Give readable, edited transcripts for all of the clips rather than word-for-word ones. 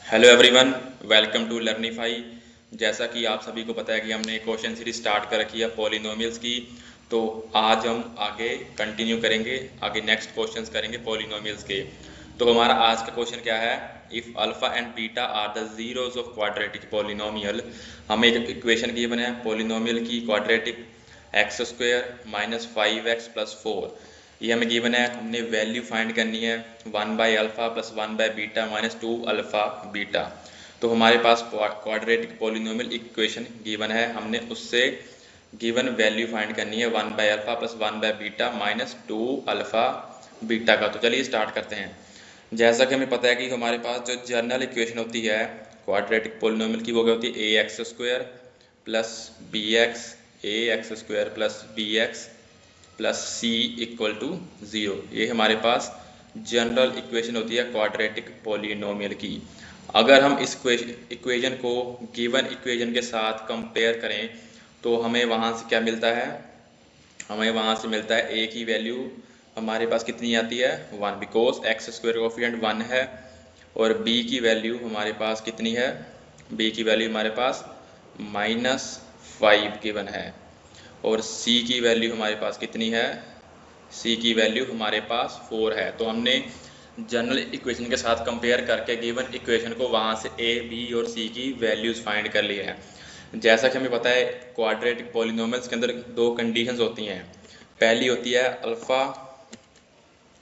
Hello everyone, welcome to Learnify. जैसा कि आप सभी को पता है कि हमने क्वेश्चन सीरीज स्टार्ट कर रखी है पॉलिनोमियल्स की। तो आज हम आगे कंटिन्यू करेंगे, आगे नेक्स्ट क्वेश्चंस करेंगे पॉलिनोमियल्स के। तो हमारा आज का क्वेश्चन क्या है? If alpha and beta are the zeros of quadratic polynomial. हमें एक इक्वेशन गिवन है पॉलिनोमियल की quadratic, x square minus 5x plus 4। ये हमें गिवन है, हमने वैल्यू फाइंड करनी है 1/अल्फ़ा प्लस 1/बीटा माइनस 2 अल्फ़ा बीटा। तो हमारे पास क्वाड्रेटिक पॉलिनोमियल इक्वेशन गिवन है, हमने उससे गिवन वैल्यू फाइंड करनी है 1/अल्फ़ा प्लस 1/बीटा माइनस 2 अल्फ़ा बीटा का। तो चलिए स्टार्ट करते हैं। जैसा कि हमें पता है कि हमारे पास जो जनरल इक्वेशन होती है क्वाड्रेटिक पॉलिनोमियल की, वो क्या होती है? ax² plus bx, ax² plus bx plus C equal to 0। ये हमारे पास जनरल इक्वेशन होती है क्वाड्रेटिक पॉलिनोमियल की। अगर हम इस इक्वेशन को गिवन इक्वेशन के साथ कंपेयर करें तो हमें वहाँ से क्या मिलता है? हमें वहाँ से मिलता है ए की वैल्यू हमारे पास कितनी आती है? 1, बिकॉज एक्स स्क्वायर कोफिशिएंट 1 है। और बी की वैल्यू हमारे पास कितनी है? बी की वैल्यू हमारे पास -5 गिवन है। और c की वैल्यू हमारे पास कितनी है? c की वैल्यू हमारे पास 4 है। तो हमने जनरल इक्वेशन के साथ कंपेयर करके गिवन इक्वेशन को वहाँ से a, b और c की वैल्यूज़ फाइंड कर लिए हैं। जैसा कि हमें पता है क्वाड्रेटिक पॉलिनोमियल्स के अंदर दो कंडीशंस होती हैं। पहली होती है अल्फ़ा,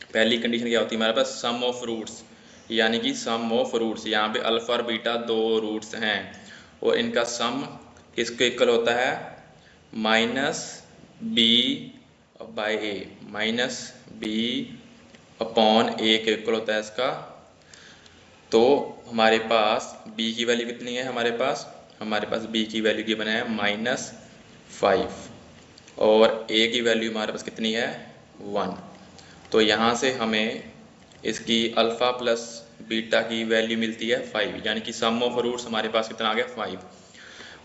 पहली कंडीशन क्या होती है हमारे पास? सम ऑफ रूट्स, यानी कि सम ऑफ रूट्स। यहाँ पे अल्फ़ा और बीटा दो रूट्स हैं और इनका सम किसके इक्वल होता है? Minus B by A, minus B upon A के इक्वल होता है इसका। तो हमारे पास b की वैल्यू कितनी है? हमारे पास b की वैल्यू की बना है -5 और a की वैल्यू हमारे पास कितनी है? 1। तो यहाँ से हमें इसकी अल्फ़ा प्लस बीटा की वैल्यू मिलती है 5, यानी कि सम ऑफ रूट्स हमारे पास कितना आ गया? 5।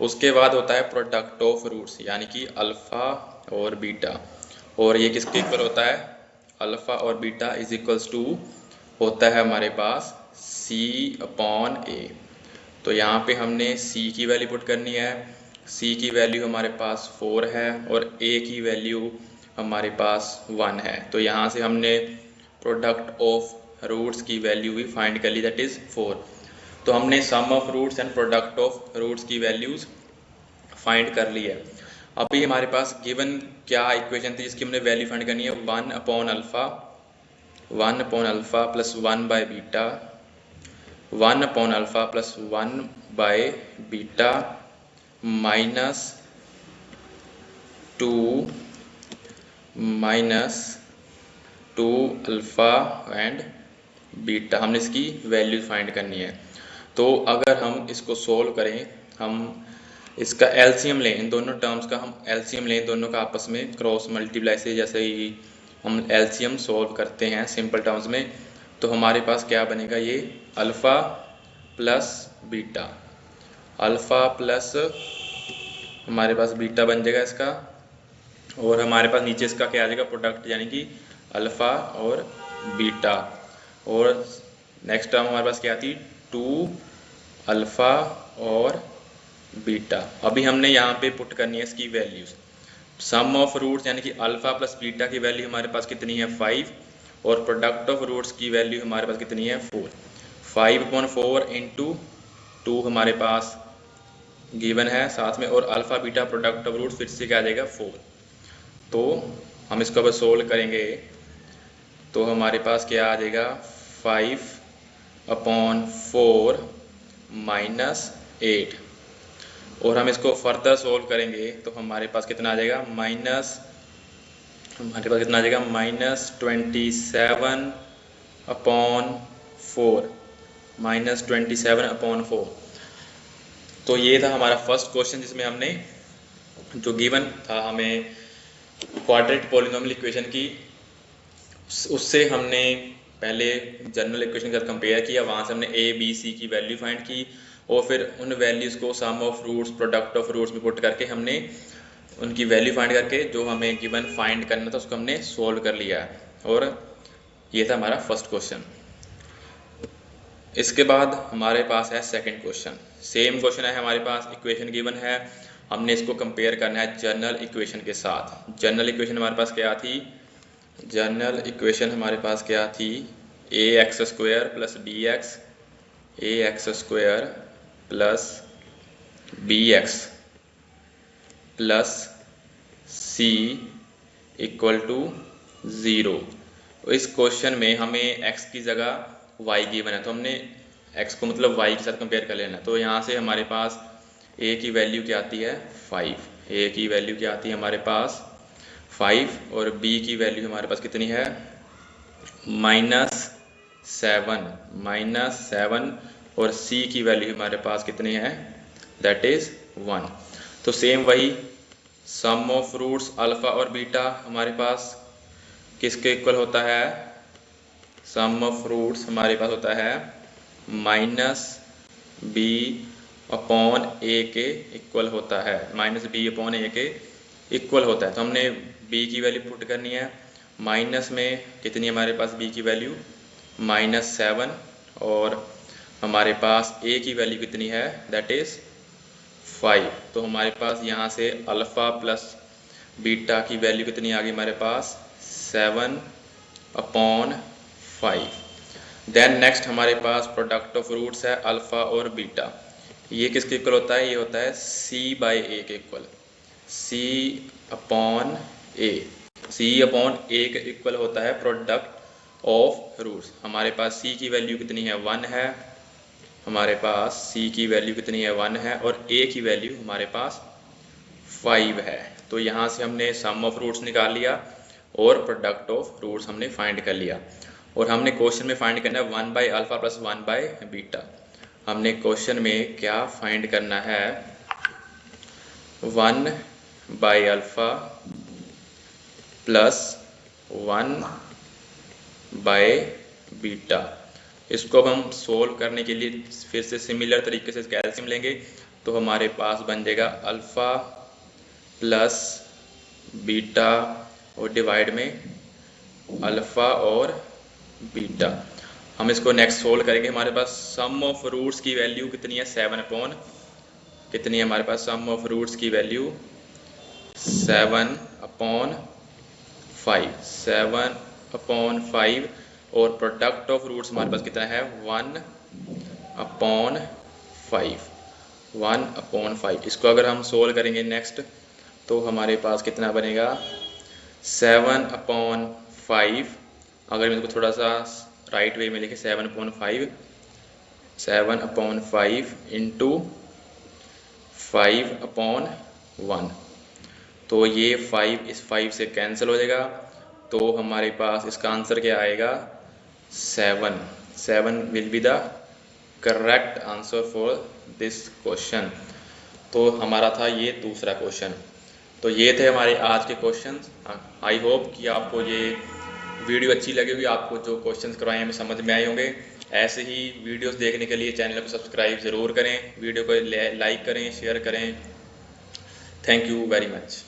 उसके बाद होता है प्रोडक्ट ऑफ रूट्स, यानी कि अल्फ़ा और बीटा। और ये किसके इक्वल होता है? अल्फ़ा और बीटा इज इक्वल्स टू होता है हमारे पास c अपॉन a। तो यहाँ पे हमने c की वैल्यू पुट करनी है। c की वैल्यू हमारे पास 4 है और a की वैल्यू हमारे पास 1 है। तो यहाँ से हमने प्रोडक्ट ऑफ रूट्स की वैल्यू भी फाइंड कर ली, दैट इज़ 4। तो हमने sum of roots and product of roots की वैल्यूज़ फाइंड कर ली है। अभी हमारे पास गिवन क्या इक्वेशन थी जिसकी हमने वैल्यू फाइंड करनी है? 1/अल्फ़ा प्लस 1/बीटा, 1/अल्फ़ा प्लस 1/बीटा माइनस 2 अल्फ़ा एंड बीटा। हमने इसकी वैल्यू फाइंड करनी है। तो अगर हम इसको सोल्व करें, हम इसका एलसीएम लें, इन दोनों टर्म्स का हम एलसीएम लें, दोनों का आपस में क्रॉस मल्टीप्लाई से जैसे ही हम एलसीएम सोल्व करते हैं सिंपल टर्म्स में, तो हमारे पास क्या बनेगा? ये alpha plus beta, alpha plus हमारे पास बीटा बन जाएगा इसका। और हमारे पास नीचे इसका क्या आ जाएगा? प्रोडक्ट, यानी कि अल्फ़ा और बीटा। और नेक्स्ट टर्म हमारे पास क्या आती? 2 अल्फ़ा और बीटा। अभी हमने यहाँ पे पुट करनी है इसकी वैल्यूज। सम ऑफ रूट्स यानी कि अल्फ़ा प्लस बीटा की वैल्यू हमारे पास कितनी है? 5। और प्रोडक्ट ऑफ रूट्स की वैल्यू हमारे पास कितनी है? 4। 5/4 इंटू 2 हमारे पास गिवन है साथ में, और alpha beta product of roots फिर से क्या आ जाएगा? 4। तो हम इसको अब सोल्व करेंगे तो हमारे पास क्या आ जाएगा? 5/4 -8। और हम इसको फर्दर सोल्व करेंगे तो हमारे पास कितना आ जाएगा? हमारे पास कितना आ जाएगा? -27/4 तो ये था हमारा फर्स्ट क्वेश्चन जिसमें हमने जो गिवन था हमें क्वाड्रेटिक पॉलिनोमियल इक्वेशन की, उससे हमने पहले जनरल इक्वेशन के साथ कंपेयर किया, वहाँ से हमने a, b, c की वैल्यू फाइंड की और फिर उन वैल्यूज़ को sum of roots, product of roots में पुट करके हमने उनकी वैल्यू फाइंड करके जो हमें गिवन फाइंड करना था उसको हमने सोल्व कर लिया है। और ये था हमारा फर्स्ट क्वेश्चन। इसके बाद हमारे पास है सेकंड क्वेश्चन। सेम क्वेश्चन है हमारे पास, इक्वेशन गिवन है, हमने इसको कंपेयर करना है जनरल इक्वेशन के साथ। जनरल इक्वेशन हमारे पास क्या थी? जनरल इक्वेशन हमारे पास क्या थी? A X square plus B X, A X square plus B X plus C equal to 0। इस क्वेश्चन में हमें x की जगह y गिवन है, तो हमने x को मतलब y के साथ कंपेयर कर लेना। तो यहाँ से हमारे पास a की वैल्यू क्या आती है? 5। a की वैल्यू क्या आती है हमारे पास? 5। और b की वैल्यू हमारे पास कितनी है? -7 और c की वैल्यू हमारे पास कितनी है? That is 1। तो सेम वही सम ऑफ रूट्स अल्फा और बीटा हमारे पास किसके इक्वल होता है? सम ऑफ रूट्स हमारे पास होता है -b अपॉन a के इक्वल होता है, -b अपॉन a के इक्वल होता है। तो हमने b की वैल्यू पुट करनी है, माइनस में कितनी हमारे पास b की वैल्यू? -7 और हमारे पास a की वैल्यू कितनी है? That is 5। तो हमारे पास यहाँ से अल्फ़ा प्लस बीटा की वैल्यू कितनी आ गई हमारे पास? 7/5। देन नेक्स्ट हमारे पास प्रोडक्ट ऑफ रूट्स है अल्फ़ा और बीटा। ये किसके इक्वल होता है? ये होता है c/a के इक्वल, c/a। c/a के इक्वल होता है प्रोडक्ट ऑफ रूट्स। हमारे पास c की वैल्यू कितनी है? 1 है। हमारे पास c की वैल्यू कितनी है? 1 है। और a की वैल्यू हमारे पास 5 है। तो यहाँ से हमने सम ऑफ रूट्स निकाल लिया और प्रोडक्ट ऑफ रूट्स हमने फाइंड कर लिया। और हमने क्वेश्चन में फाइंड करना है 1/अल्फ़ा प्लस 1/बीटा। हमने क्वेश्चन में क्या फाइंड करना है? 1/अल्फ़ा प्लस 1/बीटा। इसको अब हम सोल्व करने के लिए फिर से सिमिलर तरीके से कैल्शियम लेंगे। तो हमारे पास बन जाएगा अल्फ़ा प्लस बीटा और डिवाइड में अल्फ़ा और बीटा। हम इसको नेक्स्ट सोल्व करेंगे। हमारे पास सम ऑफ रूट्स की वैल्यू कितनी है? 7 कितनी है हमारे पास? सम ऑफ रूट्स की वैल्यू 7/5 और प्रोडक्ट ऑफ रूट्स हमारे पास कितना है? 1/5। इसको अगर हम सोल्व करेंगे नेक्स्ट, तो हमारे पास कितना बनेगा? 7/5। अगर मैं इसको थोड़ा सा राइट वे में लिखे 7/5 इंटू 5/1। तो ये 5 इस 5 से कैंसिल हो जाएगा। तो हमारे पास इसका आंसर क्या आएगा? 7 will be the correct answer for this question. तो हमारा था ये दूसरा क्वेश्चन। तो ये थे हमारे आज के क्वेश्चंस। आई होप कि आपको ये वीडियो अच्छी लगी होगी, आपको जो क्वेश्चंस करवाए हमें समझ में आए होंगे। ऐसे ही वीडियोस देखने के लिए चैनल को सब्सक्राइब ज़रूर करें, वीडियो को लाइक करें, शेयर करें। Thank you very much.